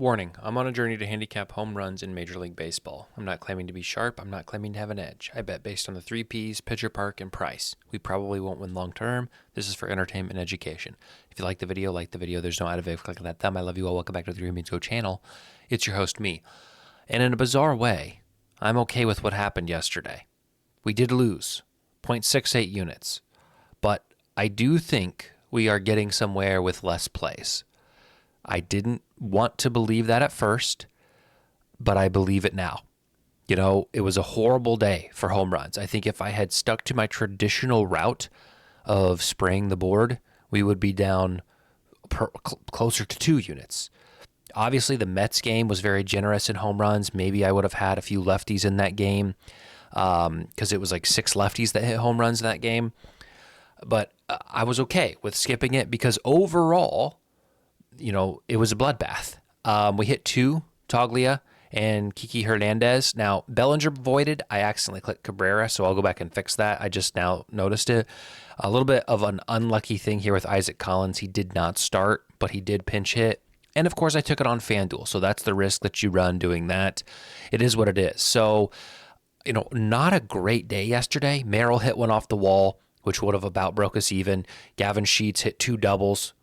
Warning, I'm on a journey to handicap home runs in Major League Baseball. I'm not claiming to be sharp, I'm not claiming to have an edge. I bet based on the 3Ps, pitcher park, and price. We probably won't win long term. This is for entertainment and education. If you like the video, There's no out of it. Click on that thumb. I love you all. Welcome back to the 3 Minutes Go channel. It's your host, me. And in a bizarre way, I'm okay with what happened yesterday. We did lose 0.68 units, but I do think we are getting somewhere with less plays. I didn't want to believe that at first, but I believe it now. You know, it was a horrible day for home runs. I think if I had stuck to my traditional route of spraying the board, we would be down closer to 2 units. Obviously, the Mets game was very generous in home runs. Maybe I would have had a few lefties in that game because it was like 6 lefties that hit home runs in that game. But I was okay with skipping it because overall, you know, it was a bloodbath. We hit 2, Toglia and Kiki Hernandez. Now, Bellinger voided. I accidentally clicked Cabrera, so I'll go back and fix that. I just now noticed it. A little bit of an unlucky thing here with Isaac Collins. He did not start, but he did pinch hit. And, of course, I took it on FanDuel, so that's the risk that you run doing that. It is what it is. So, you know, not a great day yesterday. Merrill hit one off the wall, which would have about broke us even. Gavin Sheets hit 2 doubles.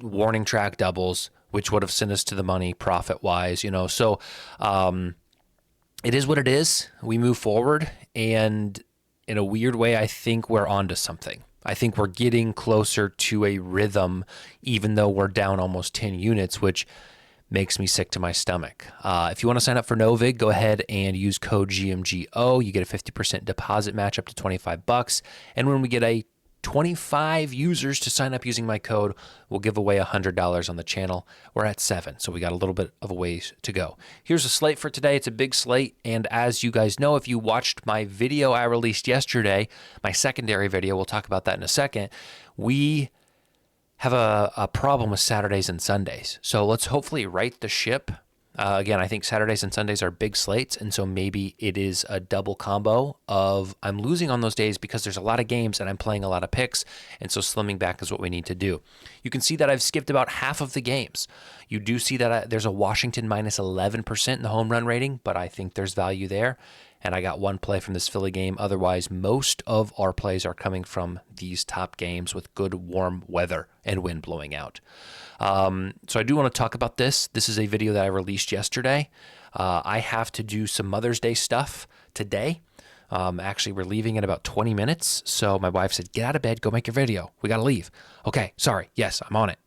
Warning track doubles, which would have sent us to the money profit-wise, you know. So it is what it is. We move forward, and in a weird way, I think we're onto something. I think we're getting closer to a rhythm, even though we're down almost 10 units, which makes me sick to my stomach. If you want to sign up for Novig, go ahead and use code GMGO. You get a 50% deposit match up to $25. And when we get a 25 users to sign up using my code, we'll give away $100 on the channel. We're at 7, so we got a little bit of a ways to go. Here's a slate for today. It's a big slate, and as you guys know, if you watched my video I released yesterday, my secondary video, we'll talk about that in a second, we have a problem with Saturdays and Sundays. So let's hopefully right the ship. Again, I think Saturdays and Sundays are big slates, and so maybe it is a double combo of I'm losing on those days because there's a lot of games and I'm playing a lot of picks, and so slimming back is what we need to do. You can see that I've skipped about half of the games. You do see that there's a Washington minus 11% in the home run rating, but I think there's value there, and I got one play from this Philly game. Otherwise, most of our plays are coming from these top games with good warm weather and wind blowing out. So I do want to talk about this. This is a video that I released yesterday. I have to do some Mother's Day stuff today. Actually, we're leaving in about 20 minutes. So my wife said, get out of bed, go make your video. We got to leave. Okay, sorry. Yes, I'm on it.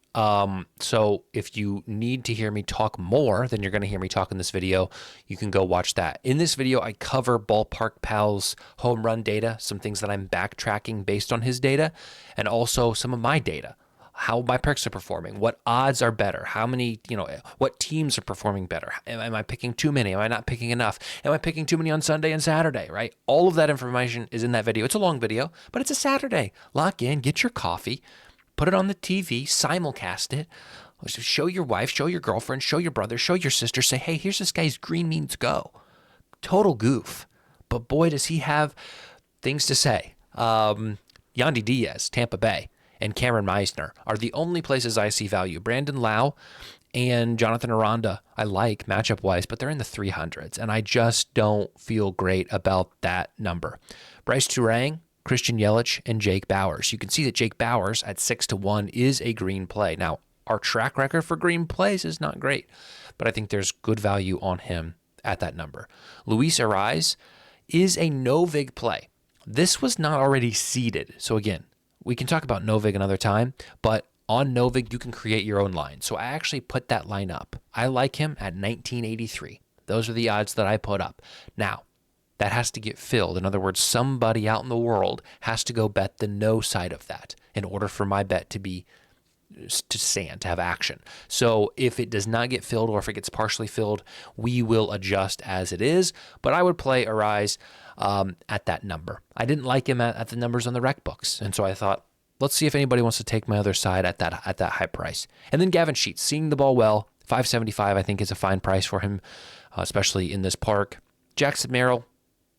So if you need to hear me talk more than you're going to hear me talk in this video, you can go watch that. In this video, I cover Ballpark Pal's home run data, some things that I'm backtracking based on his data, and also some of my data. How my picks are performing, what odds are better, how many, what teams are performing better. Am I picking too many? Am I not picking enough? Am I picking too many on Sunday and Saturday, right? All of that information is in that video. It's a long video, but it's a Saturday. Lock in, get your coffee, put it on the TV, simulcast it, show your wife, show your girlfriend, show your brother, show your sister, say, hey, here's this guy's green means go. Total goof. But boy, does he have things to say. Yandy Diaz, Tampa Bay, and Cameron Meisner are the only places I see value. Brandon Lau and Jonathan Aranda, I like matchup-wise, but they're in the 300s, and I just don't feel great about that number. Bryce Turang, Christian Yelich, and Jake Bauers. You can see that Jake Bauers at 6-1 is a green play. Now, our track record for green plays is not great, but I think there's good value on him at that number. Luis Ariz is a no-vig play. This was not already seeded, so again, we can talk about Novig another time, but on Novig, you can create your own line. So I actually put that line up. I like him at 1983. Those are the odds that I put up. Now, that has to get filled. In other words, somebody out in the world has to go bet the no side of that in order for my bet to stand, to have action. So if it does not get filled or if it gets partially filled, we will adjust as it is. But I would play Arise at that number. I didn't like him at the numbers on the rec books. And so I thought, let's see if anybody wants to take my other side at that high price. And then Gavin Sheets, seeing the ball well, 575 I think is a fine price for him, especially in this park. Jackson Merrill,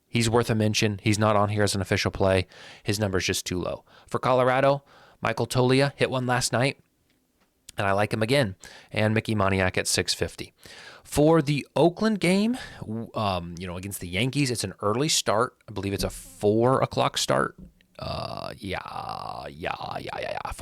he's worth a mention. He's not on here as an official play. His number is just too low. For Colorado, Michael Tolia hit one last night. and I like him again. And Mickey Moniak at 650. For the Oakland game, against the Yankees, it's an early start. I believe it's a 4 o'clock start. 4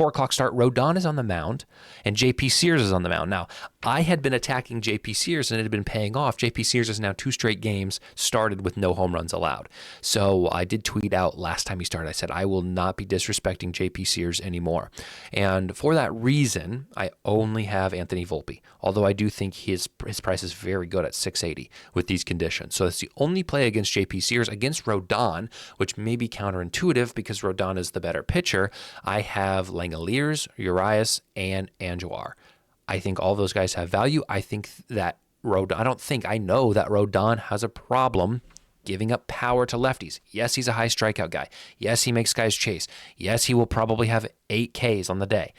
o'clock start. Rodon is on the mound, and JP Sears is on the mound. Now, I had been attacking JP Sears, and it had been paying off. JP Sears is now 2 straight games started with no home runs allowed. So I did tweet out last time he started, I said, I will not be disrespecting JP Sears anymore. And for that reason, I only have Anthony Volpe, although I do think his price is very good at 680 with these conditions. So that's the only play against JP Sears. Against Rodon, which may be counterintuitive because Rodon is the better pitcher, I have Langoliers, Urias, and Andujar. I think all those guys have value. I think that I know that Rodon has a problem giving up power to lefties. Yes, he's a high strikeout guy. Yes, he makes guys chase. Yes, he will probably have 8 Ks on the day.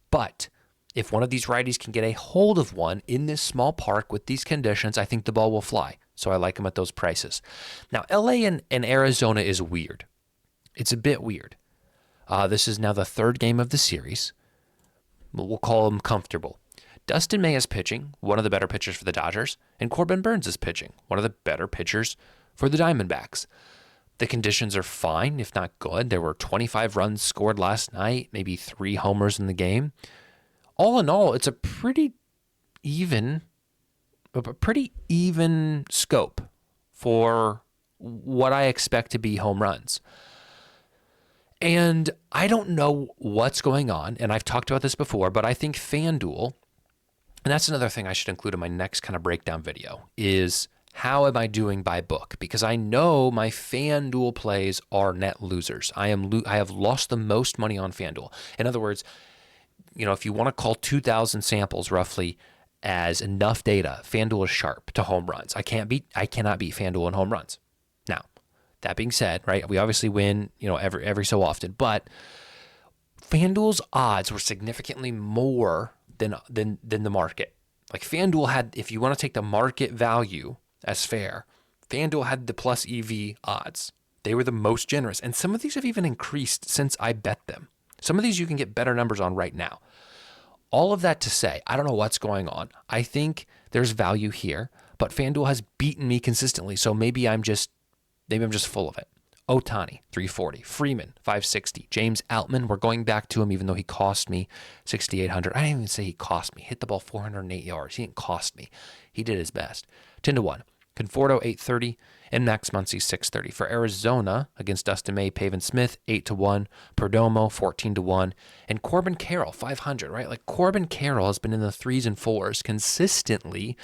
But if one of these righties can get a hold of one in this small park with these conditions, I think the ball will fly. So I like him at those prices. Now, LA and Arizona is weird. It's a bit weird. This is now the 3rd game of the series. We'll call him comfortable. Dustin May is pitching, one of the better pitchers for the Dodgers, and Corbin Burnes is pitching, one of the better pitchers for the Diamondbacks. The conditions are fine, if not good. There were 25 runs scored last night, maybe 3 homers in the game. All in all, it's a pretty even scope for what I expect to be home runs. And I don't know what's going on, and I've talked about this before, but I think FanDuel, and that's another thing I should include in my next kind of breakdown video, is how am I doing by book? Because I know my FanDuel plays are net losers. I have lost the most money on FanDuel. In other words, if you want to call 2,000 samples roughly as enough data, FanDuel is sharp to home runs. I cannot beat FanDuel in home runs. Now, that being said, right, we obviously win, every so often, but FanDuel's odds were significantly more than the market. Like FanDuel had, if you want to take the market value as fair, FanDuel had the plus EV odds. They were the most generous. And some of these have even increased since I bet them. Some of these you can get better numbers on right now. All of that to say, I don't know what's going on. I think there's value here, but FanDuel has beaten me consistently. So maybe I'm just full of it. Ohtani, 340. Freeman, 560. James Outman, we're going back to him even though he cost me 6,800. I didn't even say he cost me. Hit the ball 408 yards. He didn't cost me. He did his best. 10-1. Conforto, 830. And Max Muncy, 630. For Arizona, against Dustin May, Pavin Smith, 8-1. Perdomo, 14-1. And Corbin Carroll, 500, right? Like Corbin Carroll has been in the 3s and 4s consistently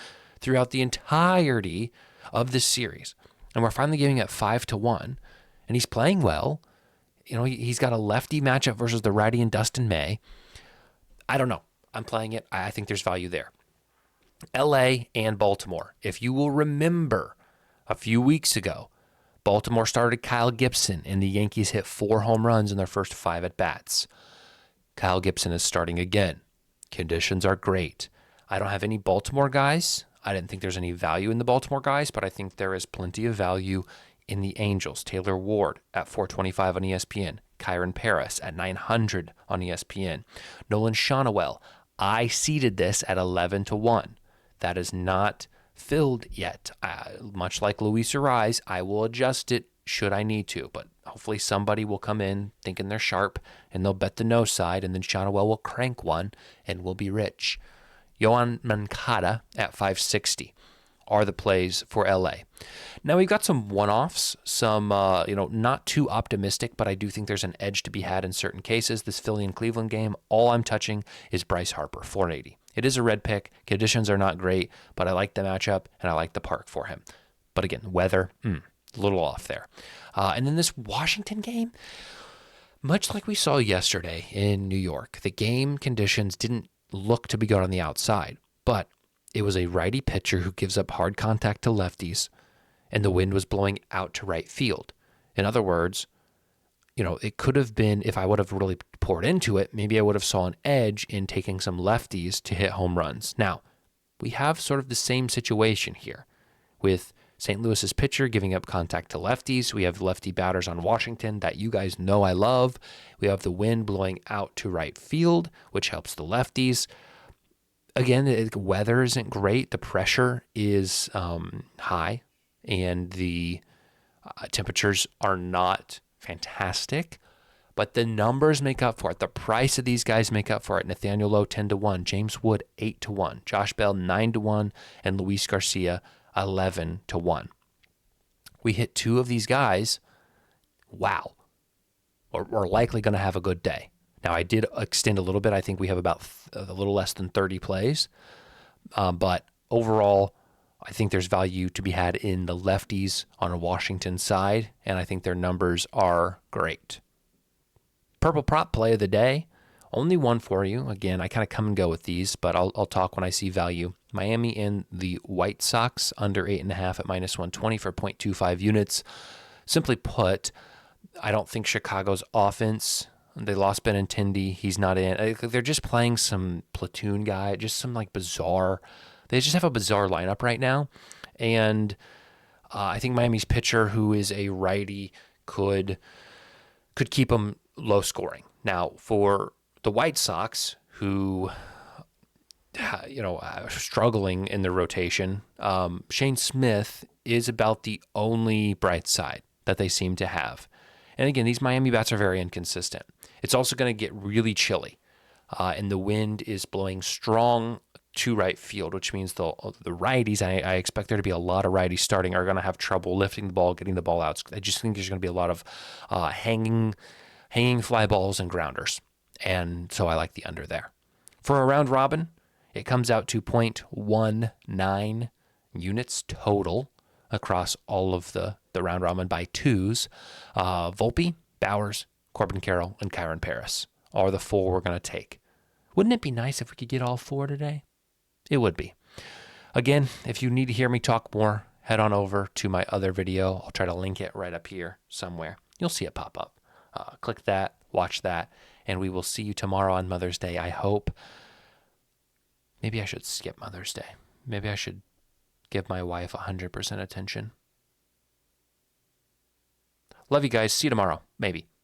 throughout the entirety of this series. And we're finally giving it 5-1. And he's playing well. He's got a lefty matchup versus the righty and Dustin May. I don't know. I'm playing it. I think there's value there. LA and Baltimore. If you will remember, a few weeks ago, Baltimore started Kyle Gibson, and the Yankees hit 4 home runs in their first 5 at-bats. Kyle Gibson is starting again. Conditions are great. I don't have any Baltimore guys. I didn't think there's any value in the Baltimore guys, but I think there is plenty of value in the Angels. Taylor Ward at 425 on ESPN. Kyron Paris at 900 on ESPN. Nolan Shonawell. I seeded this at 11-1. That is not filled yet. Much like Luis Urias, I will adjust it should I need to, but hopefully somebody will come in thinking they're sharp and they'll bet the no side, and then Shonawell will crank one and we'll be rich. Yohan Moncada at 560 are the plays for LA. Now we've got some one-offs, some not too optimistic, but I do think there's an edge to be had in certain cases. This Philly and Cleveland game, all I'm touching is Bryce Harper, 480. It is a red pick. Conditions are not great, but I like the matchup and I like the park for him. But again, weather, a little off there. And then this Washington game, much like we saw yesterday in New York, the game conditions didn't look to be good on the outside, but it was a righty pitcher who gives up hard contact to lefties, and the wind was blowing out to right field. In other words, it could have been, if I would have really poured into it, maybe I would have saw an edge in taking some lefties to hit home runs. Now, we have sort of the same situation here with St. Louis's pitcher giving up contact to lefties. We have lefty batters on Washington that you guys know I love. We have the wind blowing out to right field, which helps the lefties. Again, the weather isn't great. The pressure is high, and the temperatures are not fantastic. But the numbers make up for it. The price of these guys make up for it. Nathaniel Lowe 10-1, James Wood 8-1, Josh Bell 9-1, and Luis Garcia 11-1. We hit 2 of these guys. Wow, we're likely going to have a good day. Now, I did extend a little bit. I think we have about a little less than 30 plays. But overall, I think there's value to be had in the lefties on a Washington side, and I think their numbers are great. Purple prop play of the day, only one for you. Again, I kind of come and go with these, but I'll talk when I see value. Miami and the White Sox under 8.5 at -120 for 0.25 units. Simply put, I don't think Chicago's offense, they lost Benintendi, he's not in. They're just playing some platoon guy, just some like bizarre, they just have a bizarre lineup right now. And I think Miami's pitcher, who is a righty, could keep them low scoring. Now, for the White Sox, who are struggling in the rotation, Shane Smith is about the only bright side that they seem to have. And again, these Miami bats are very inconsistent. It's also going to get really chilly, and the wind is blowing strong to right field, which means the righties, I expect there to be a lot of righties starting, are going to have trouble lifting the ball, getting the ball out. I just think there's going to be a lot of hanging fly balls and grounders, and so I like the under there. For a round robin, it comes out to 0.19 units total across all of the round robin by twos. Volpe, Bowers, Corbin Carroll, and Kyron Paris are the 4 we're going to take. Wouldn't it be nice if we could get all 4 today? It would be. Again, if you need to hear me talk more, head on over to my other video. I'll try to link it right up here somewhere. You'll see it pop up. Click that, watch that, and we will see you tomorrow on Mother's Day, I hope. Maybe I should skip Mother's Day. Maybe I should give my wife 100% attention. Love you guys. See you tomorrow. Maybe.